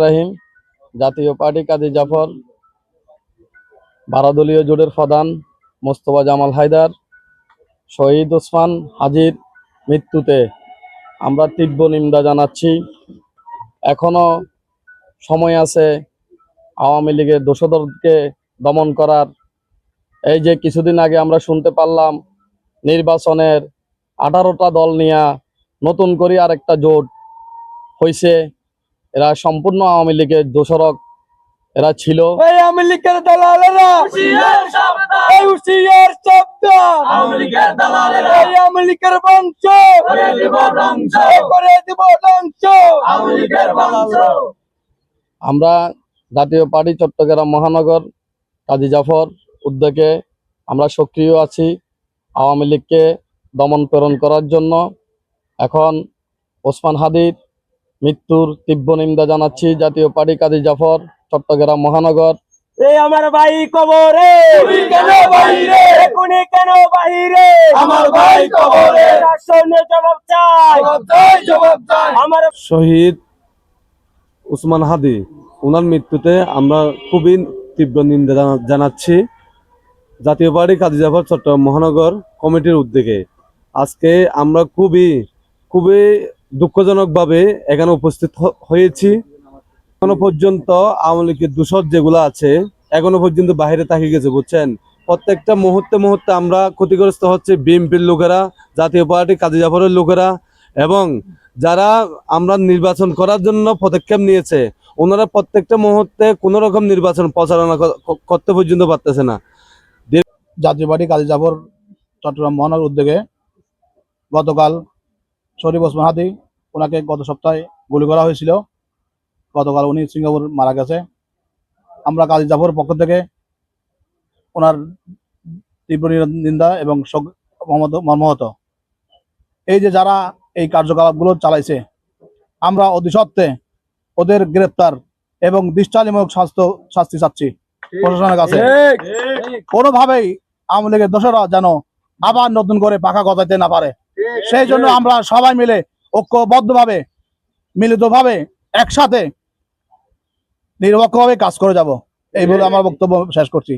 রাহিম জাতীয় পার্টি কাজী জাফর 12 দলীয় জোটের প্রধান মোস্তফা জামাল হায়দার শহীদ ওসমান হাজির মৃত্যুতে আমরা তীব্র নিন্দা জানাচ্ছি। এখনো সময় আছে আওয়ামী লীগের দোষরদেরকে দমন করার। এই যে কিছুদিন আগে আমরা শুনতে পারলাম নির্বাচনের 18টা দল নিয়ে নতুন করে আরেকটা জোট হয়েছে। এরা সম্পূর্ণ আওয়ামী লীগের দোষরক এরা ছিল। আওয়ামী লীগের দালালেরা আওয়ামী লীগের বংশ করে দিব ধ্বংস। আমরা জাতীয় পার্টি চট্টগ্রাম মহানগর কাজী জাফর উদ্যোগে আমরা সক্রিয় আছি আওয়ামী লীগকে দমন প্রেরণ করার জন্য। এখন ওসমান হাদির মৃত্যুর তীব্র নিন্দা জানাচ্ছি জাতীয় পার্টি কাজী জাফর চট্টগ্রাম মহানগর। আমার ভাই কবরে কেন বাহিরে, কেন বাহিরে, আমার ভাই কবরে জবাব চাই, জবাব চাই। আমার শহীদ ওসমান হাদি ওনার মৃত্যুতে আমরা খুবই তীব্র নিন্দা জানাচ্ছি জাতীয় পার্টি কাজী জাফর চট্টগ্রাম মহানগর কমিটির উদ্যোগে। আজকে আমরা খুবই দুঃখজনকভাবে এখানে উপস্থিত হয়েছি। এখনো পর্যন্ত আওয়ামী লীগের দূষর যেগুলো আছে এখনো পর্যন্ত বাইরে থাকি গেছে, বুঝছেন। প্রত্যেকটা মুহূর্তে আমরা ক্ষতিগ্রস্ত হচ্ছে বিএনপির লোকেরা, জাতীয় পার্টি কাজী জাফরের লোকেরা, এবং যারা আমরা নির্বাচন করার জন্য পদক্ষেপ নিয়েছে ওনারা প্রত্যেকটা মুহূর্তে কোনো রকম নির্বাচন প্রচারণা করতে পর্যন্ত পারতেছে না। জাতীয় পার্টি কাজী জাফর চট্টগ্রাম মহানগর উদ্যোগে গতকাল শরীফ ওসমান হাদি, ওনাকে গত সপ্তাহে গুলি করা হয়েছিল। গতকাল উনি সিঙ্গাপুর মারা গেছে। আমরা কাজী জাফরের পক্ষ থেকে ওনার তীব্র নিন্দা এবং মর্মাহত। এই যে যারা এই কার্যকলাপগুলো চালাইছে আমরা অতি সত্ত্বে ওদের গ্রেপ্তার এবং দৃষ্টান্তমূলক শাস্তি চাচ্ছি প্রশাসনের কাছে। কোনোভাবেই আওয়ামী লীগের দোষরা যেন আবার নতুন করে পাখা গজাইতে না পারে, সেই জন্য আমরা সবাই মিলে ঐক্যবদ্ধভাবে মিলিতভাবে একসাথে নিরপেক্ষভাবে কাজ করে যাব, এই বলে আমার বক্তব্য শেষ করছি।